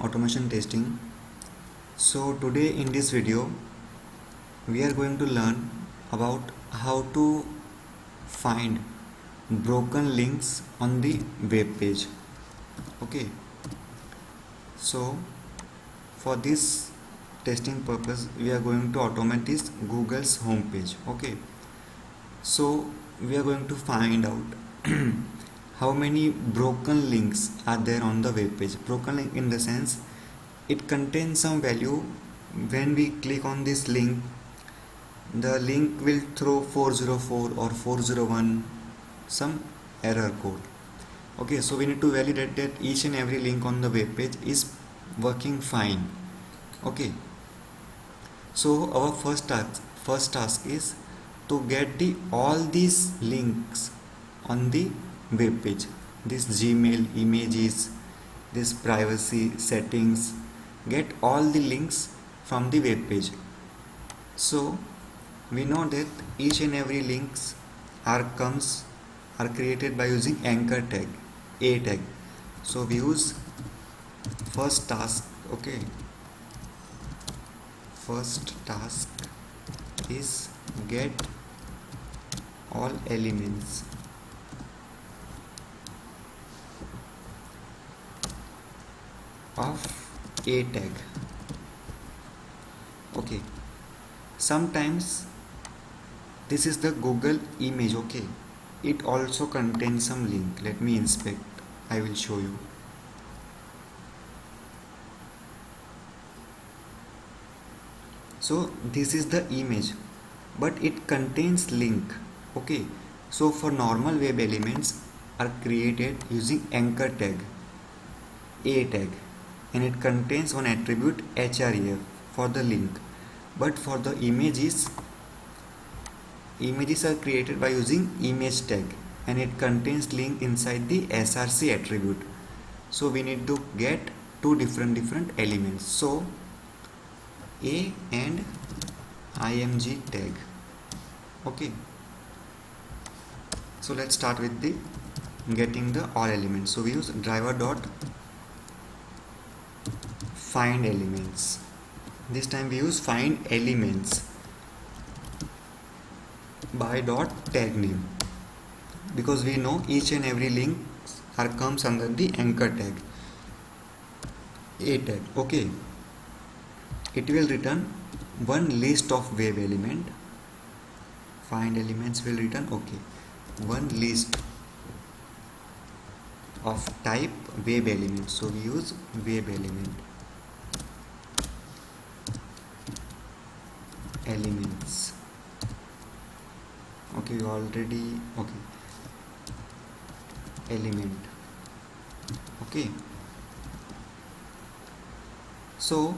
automation testing. So today in this video we are going to learn about how to find broken links on the web page. Okay, so for this testing purpose we are going to automate this Google's home page. Okay, so we are going to find out how many broken links are there on the web page. Broken link in the sense it contains some value. When we click on this link, the link will throw 404 or 401 some error code. Okay, so we need to validate that each and every link on the web page is working fine. Okay, so our first task is to get the all these links on the web page, this Gmail, images, this privacy settings, get all the links from the web page. So we know that each and every links are created by using anchor tag, a tag. So we use first task. Okay, first task is get all elements of a tag. Okay, sometimes this is the Google image. Okay, it also contains some link. Let me inspect, I will show you. So this is the image, but it contains link. Okay, so for normal web elements are created using anchor tag, a tag, and it contains one attribute href for the link. But for the images are created by using image tag, and it contains link inside the src attribute. So we need to get two different elements. So a and img tag. Okay, so let's start with the getting the all elements. So we use driver dot find elements. This time we use find elements by dot tag name, because we know each and every link comes under the anchor tag, a tag. Okay, it will return one list of web element. Find elements will return, okay, one list of type web element. So we use web elements. Okay, already, okay, element. Okay, so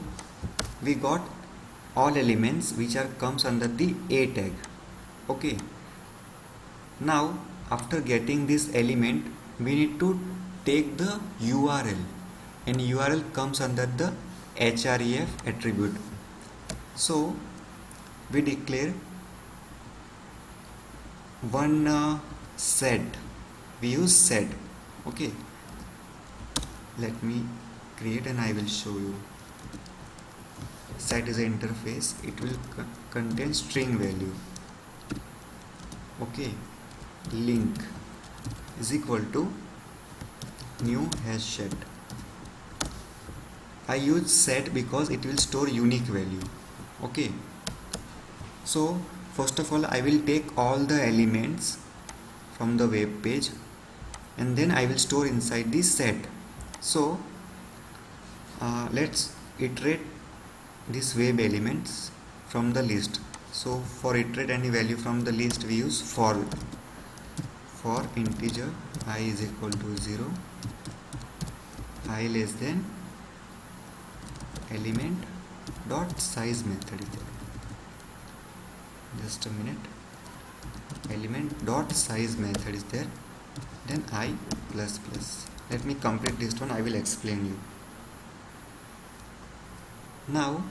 we got all elements which comes under the a tag. Okay, now after getting this element we need to take the URL, and URL comes under the href attribute. So we declare one set. We use set. Okay, let me create and I will show you. Set is an interface. It will contain string value. Okay, link is equal to new hash set. I use set because it will store unique value. Okay, so first of all I will take all the elements from the web page, and then I will store inside this set. So let's iterate these web elements from the list. So for iterate any value from the list we use for integer I is equal to 0, I less than element dot size method is there. Just a minute, element dot size method is there, then I plus plus. Let me complete this one, I will explain you. Now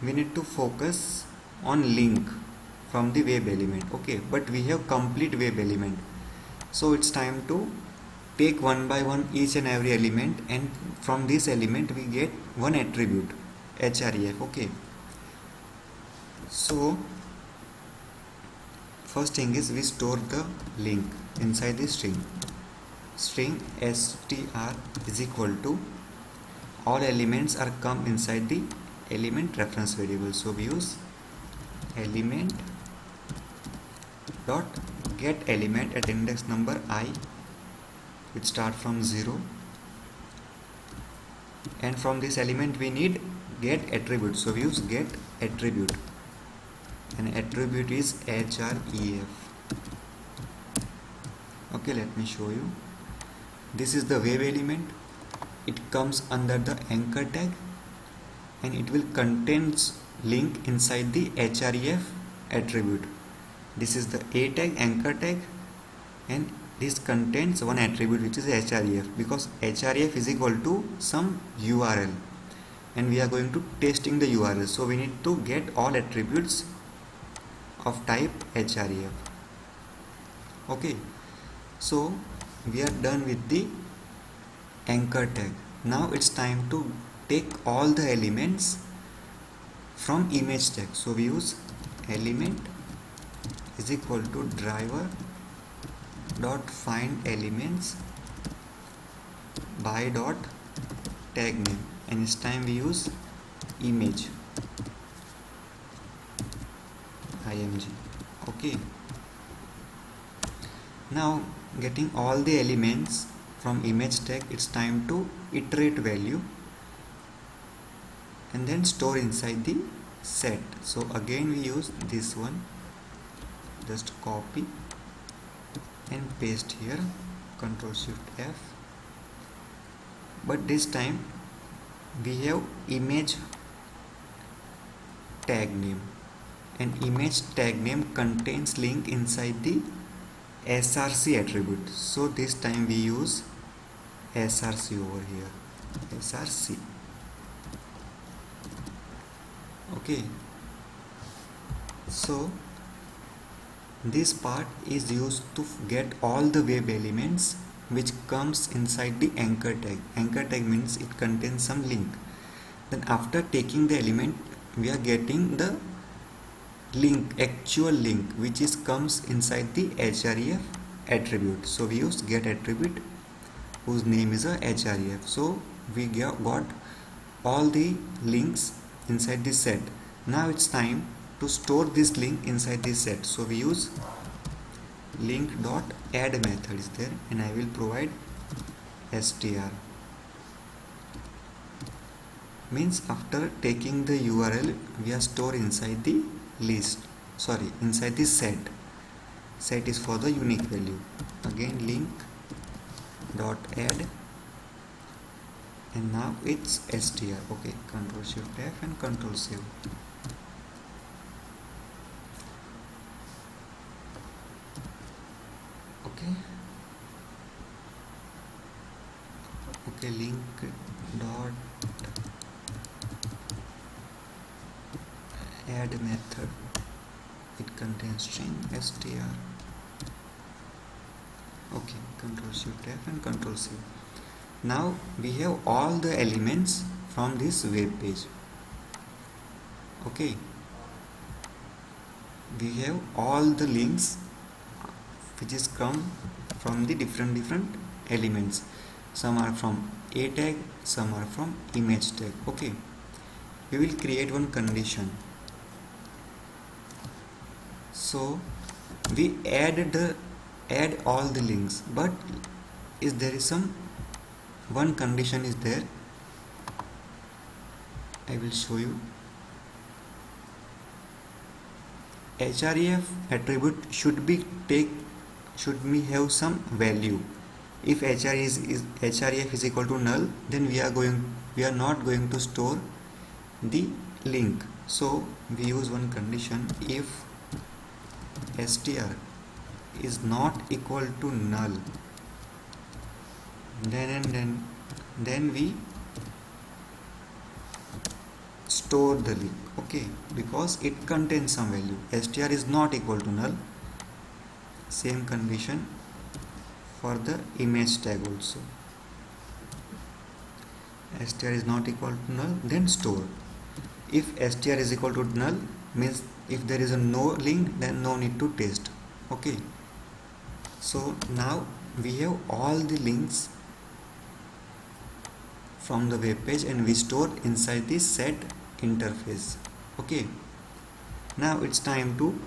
we need to focus on link from the web element. Okay, but we have complete web element, so it's time to take one by one each and every element, and from this element we get one attribute href. Okay, so first thing is we store the link inside the string str is equal to all elements are come inside the element reference variable. So we use element dot get element at index number I, it start from 0, and from this element we need get attribute, so we use get attribute, and attribute is href. Okay, let me show you. This is the web element. It comes under the anchor tag, and it will contains link inside the href attribute. This is the a tag, anchor tag, and this contains one attribute which is href, because href is equal to some URL and we are going to testing the URL, so we need to get all attributes of type href. Okay, so we are done with the anchor tag. Now it's time to take all the elements from image tag, so we use element is equal to driver dot find elements by dot tag name, and this time we use image img. Okay, now getting all the elements from image tag, it's time to iterate value and then store inside the set. So again we use this one, just copy and paste here, Ctrl Shift F, but this time we have image tag name, and image tag name contains link inside the src attribute, so this time we use src over here, src. Okay, so this part is used to get all the web elements which comes inside the anchor tag. Anchor tag means it contains some link. Then after taking the element, we are getting the link, actual link, which is comes inside the href attribute. So we use get attribute whose name is a href. So we got all the links inside this set. Now it's time to store this link inside this set, so we use link dot add method is there, and I will provide str, means after taking the URL we are store inside the list, sorry, inside the set. Set is for the unique value. Again link dot add, and now it's str. Okay, Ctrl Shift F and Ctrl save. Okay, link dot add method, it contains string str. Okay, Ctrl Shift F and Ctrl C. Now we have all the elements from this web page. Okay, we have all the links which is come from the different elements. Some are from a tag, some are from image tag. Okay, we will create one condition. So we add all the links, but there is some one condition is there. I will show you. Href attribute should have some value. If href is equal to null, then we are not going to store the link. So we use one condition. If str is not equal to null, then we store the link. Okay, because it contains some value. Str is not equal to null. Same condition for the image tag also. Str is not equal to null, then store. If str is equal to null, means if there is a no link, then no need to test. Okay, so now we have all the links from the web page and we store inside the set interface. Okay, now it's time to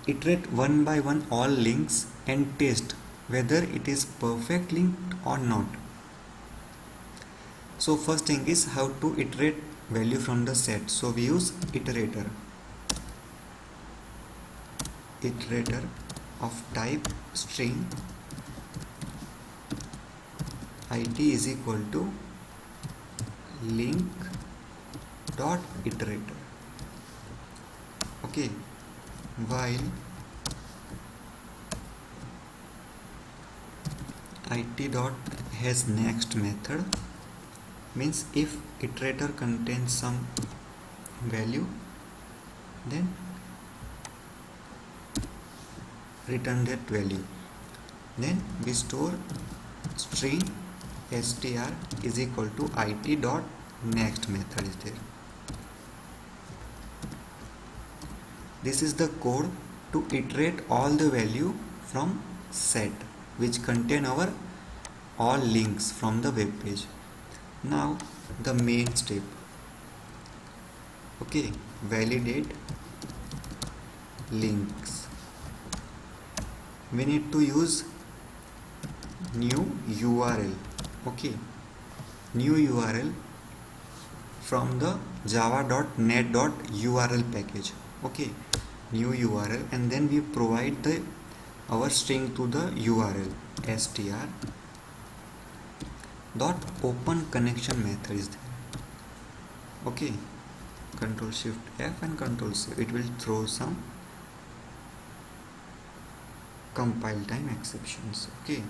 iterate one by one all links and test whether it is perfect linked or not. So first thing is how to iterate value from the set. So we use iterator of type string it is equal to link dot iterator. Okay, while it dot has next method, means if iterator contains some value, then return that value. Then we store string str is equal to it dot next method is there. This is the code to iterate all the value from set which contain our all links from the web page. Now the main step. Okay, validate links. We need to use new URL. Okay, new URL from the java.net.url package. Okay, new URL, and then we provide the our string to the URL str dot open connection method is there. Okay, Control Shift F and Control C. It will throw some compile time exceptions. Okay,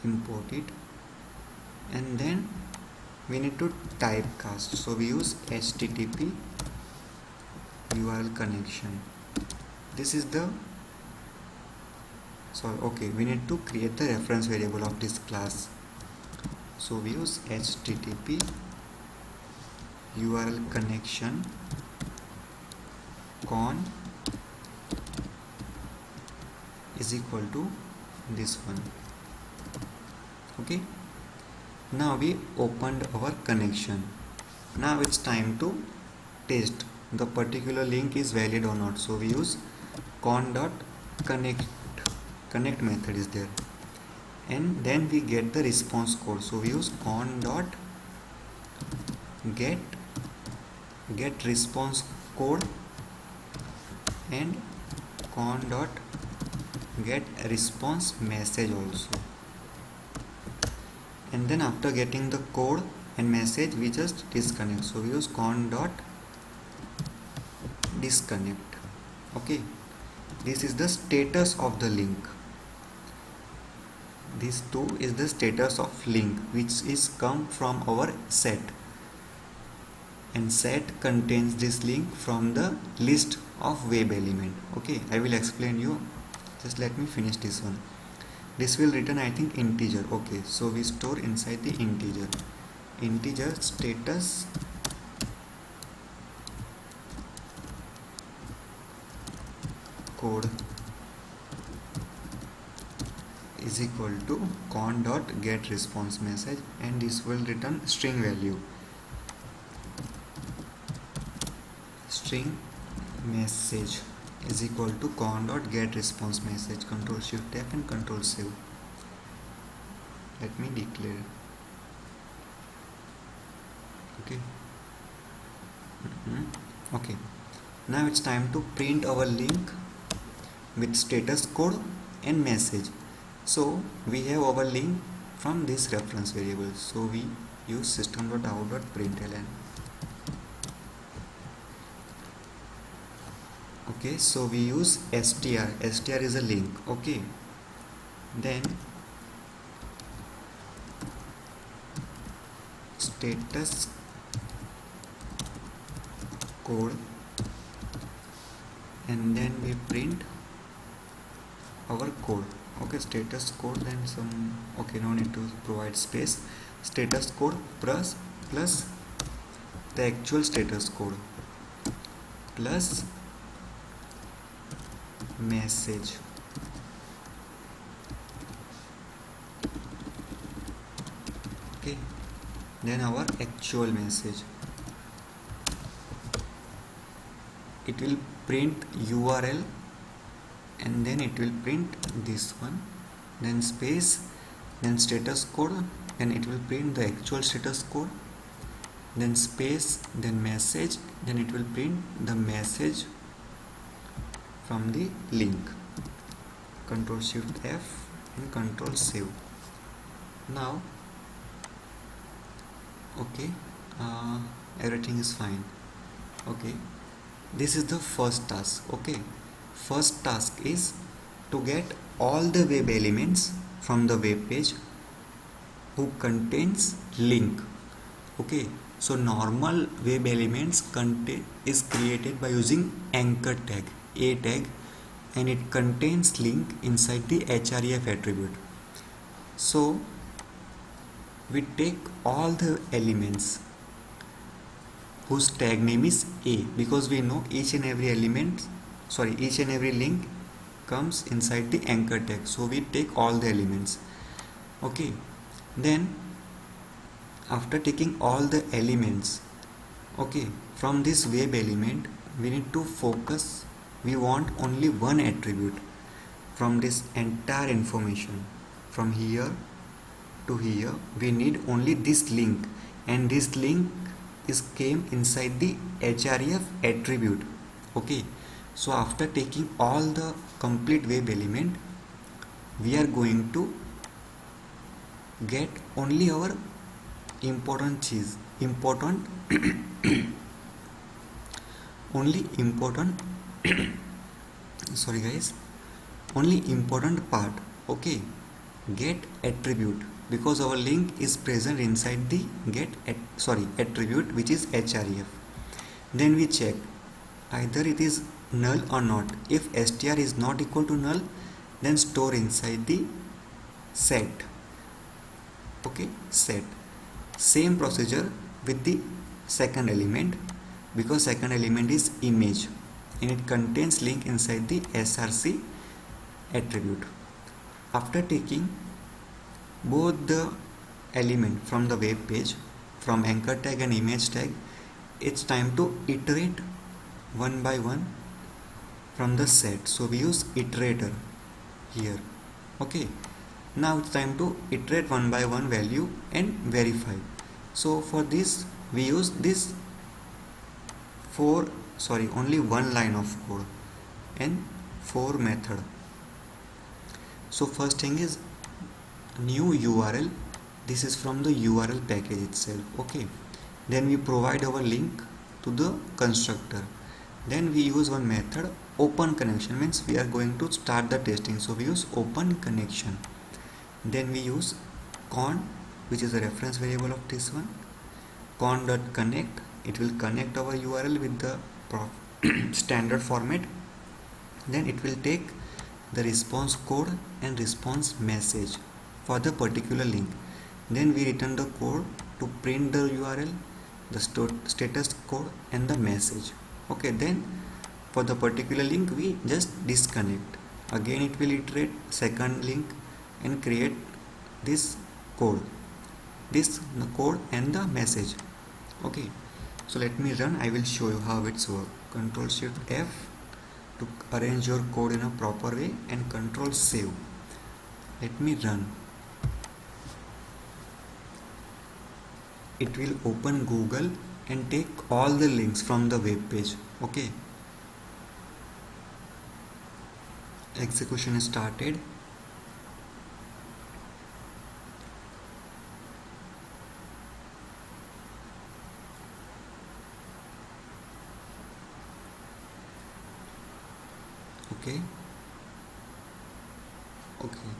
import it, and then we need to typecast. So we use http URL connection. This is the we need to create the reference variable of this class. So we use http URL connection con is equal to this one. Okay, now we opened our connection. Now it's time to test the particular link is valid or not. So we use con.connect method is there, and then we get the response code. So we use con.get response code and con.get response message also. And then after getting the code and message, we just disconnect. So we use con.disconnect. Okay, this is the status of the link. This too is the status of link which is come from our set, and set contains this link from the list of web element. Okay, I will explain you. Just let me finish this one. This will return, I think, integer. Okay, so we store inside the integer status code is equal to con.get response message, and this will return string value. String message is equal to con.get response message. Control Shift F and Control Save. Let me declare. Okay. Okay. Now it's time to print our link with status code and message. So we have our link from this reference variable. So we use system.out.println. Okay, so we use str. Str is a link. Okay, then status code and then we print our code. Okay, status code, then some, okay, no need to provide space, status code plus the actual status code plus message. Okay, then our actual message, it will print URL and then it will print this one, then space, then status code, then it will print the actual status code, then space, then message, then it will print the message from the link. Control Shift F and Control Save. Now okay, everything is fine. Okay, this is the first task. Okay, first task is to get all the web elements from the web page who contains link. Okay, so normal web elements is created by using anchor tag, a tag, and it contains link inside the href attribute. So we take all the elements whose tag name is a, because we know each and every link comes inside the anchor tag, so we take all the elements. Okay, then after taking all the elements, okay, from this web element we need to focus, we want only one attribute from this entire information. From here to here we need only this link, and this link is came inside the href attribute. Okay, so after taking all the complete web element, we are going to get only our important only important sorry guys, only important part. Okay, get attribute, because our link is present inside the attribute, which is href. Then we check either it is null or not. If str is not equal to null, then store inside the set. Okay, set. Same procedure with the second element, because second element is image and it contains link inside the src attribute. After taking both the element from the web page, from anchor tag and image tag, it's time to iterate one by one from the set. So we use iterator here. Okay, now it's time to iterate one by one value and verify. So for this we use this only one line of code and for method. So first thing is new URL. This is from the URL package itself. Okay, then we provide our link to the constructor. Then we use one method, open connection, means we are going to start the testing, so we use open connection. Then we use con, which is a reference variable of this one, con.connect. It will connect our URL with the standard format. Then it will take the response code and response message for the particular link. Then we return the code to print the URL, the status code and the message. Okay, then for the particular link we just disconnect. Again it will iterate second link and create this code, the code and the message. Okay, so let me run. I will show you how it's work. Control Shift F to arrange your code in a proper way and Control Save. Let me run. It will open Google and take all the links from the web page. Okay, execution is started. Okay,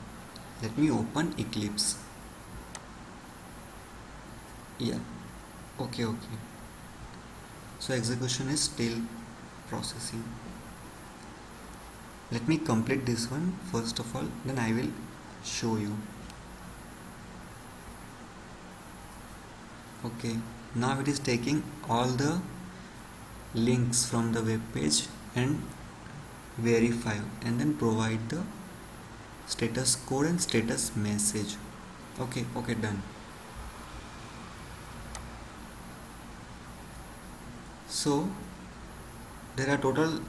let me open Eclipse. Yeah, okay, so execution is still processing. Let me complete this one first of all, then I will show you. Okay, now it is taking all the links from the web page and verify and then provide the status code and status message. Okay, done. So there are total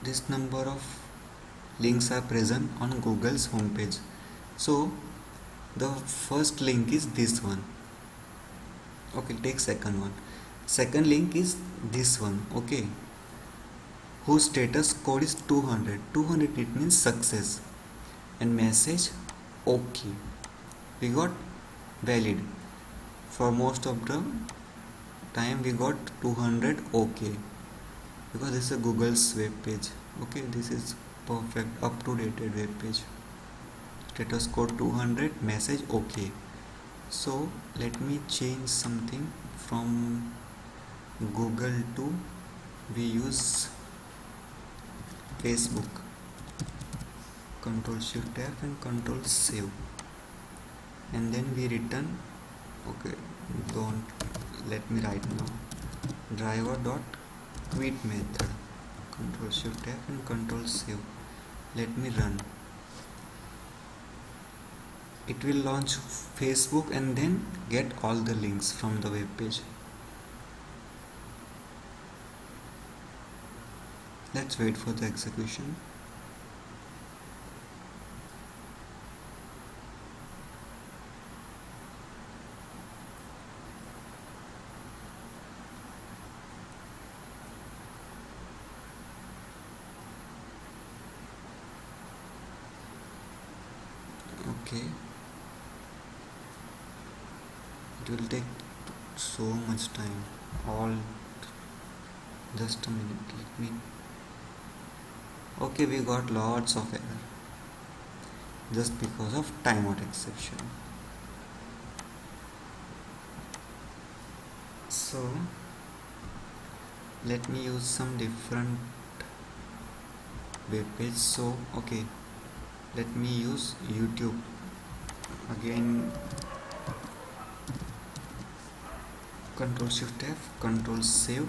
this number of links are present on Google's homepage. So the first link is this one. Okay, take second one. Second link is this one. Okay, whose status code is 200. 200 it means success, and message okay. We got valid. For most of the time we got 200 okay, because this is a Google's web page. Okay, this is perfect up to date web page. Status code 200, message okay. So let me change something from Google to, we use Facebook. Control Shift F and Control Save, and then we return. Okay, don't let me write now. Driver dot quit method. Control Shift F and Control Save. Let me run. It will launch Facebook and then get all the links from the web page. Let's wait for the execution. Okay, it will take so much time. Just a minute, let me. Okay, we got lots of error just because of timeout exception. So let me use some different web page. So okay, let me use YouTube again. Control Shift F, Control Save.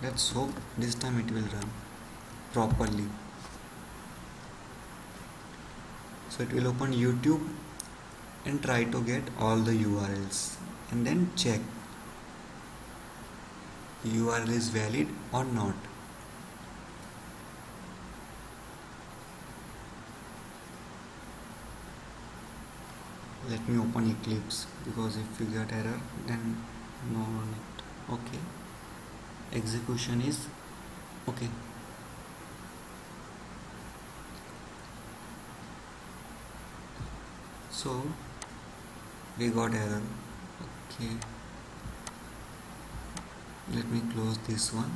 Let's hope this time it will run properly. So it will open YouTube and try to get all the URLs and then check URL is valid or not. Let me open Eclipse, because if you get error then no need. Okay, execution is okay. So we got error. Okay, let me close this one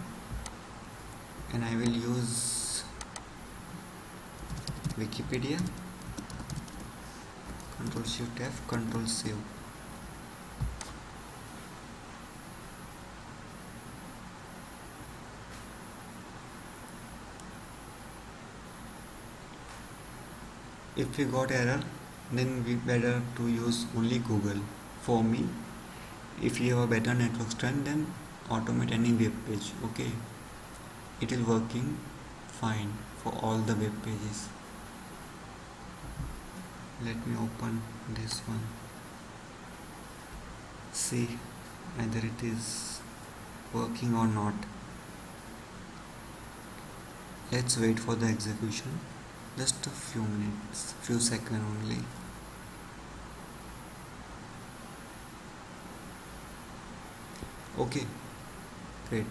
and I will use Wikipedia. Control Shift F, Control Save. If we got error, then we better to use only Google. For me, if you have a better network strength, then automate any web page. Okay, it will working fine for all the web pages. Let me open this one. See whether it is working or not. Let's wait for the execution. Just a few minutes, few seconds only. Okay, great.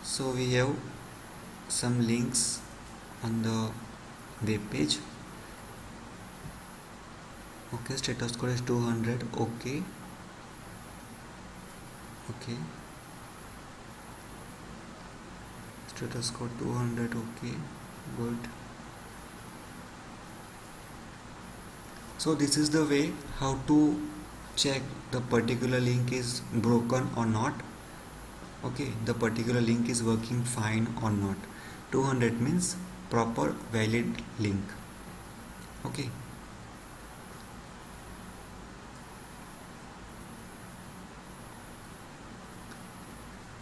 So we have some links on the web page. Okay, status code is 200. Okay, status code 200. Okay, good. So this is the way how to check the particular link is broken or not. okay, the particular link is working fine or not. 200 means proper valid link. Okay,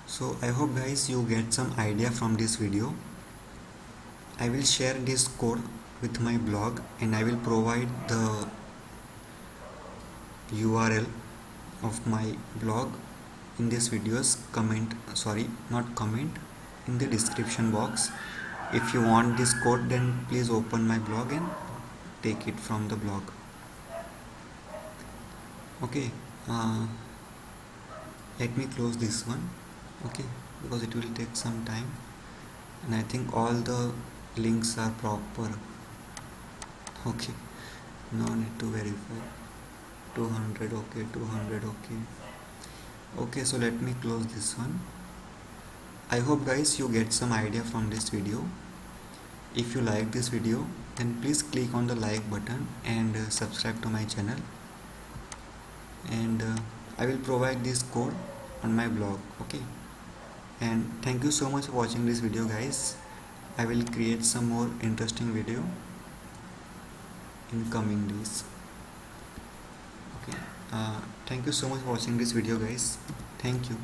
so I hope guys you get some idea from this video. I will share this code with my blog, and I will provide the URL of my blog in this video's comment, sorry, not comment, in the description box. If you want this code, then please open my blog and take it from the blog. Okay, let me close this one. Okay, because it will take some time, and I think all the links are proper. Okay, no need to verify. 200, okay, 200, okay. Okay, so let me close this one. I hope guys you get some idea from this video. If you like this video, then please click on the like button and subscribe to my channel, and I will provide this code on my blog. Okay, and thank you so much for watching this video guys. I will create some more interesting video in coming days. Okay, thank you so much for watching this video guys. Thank you.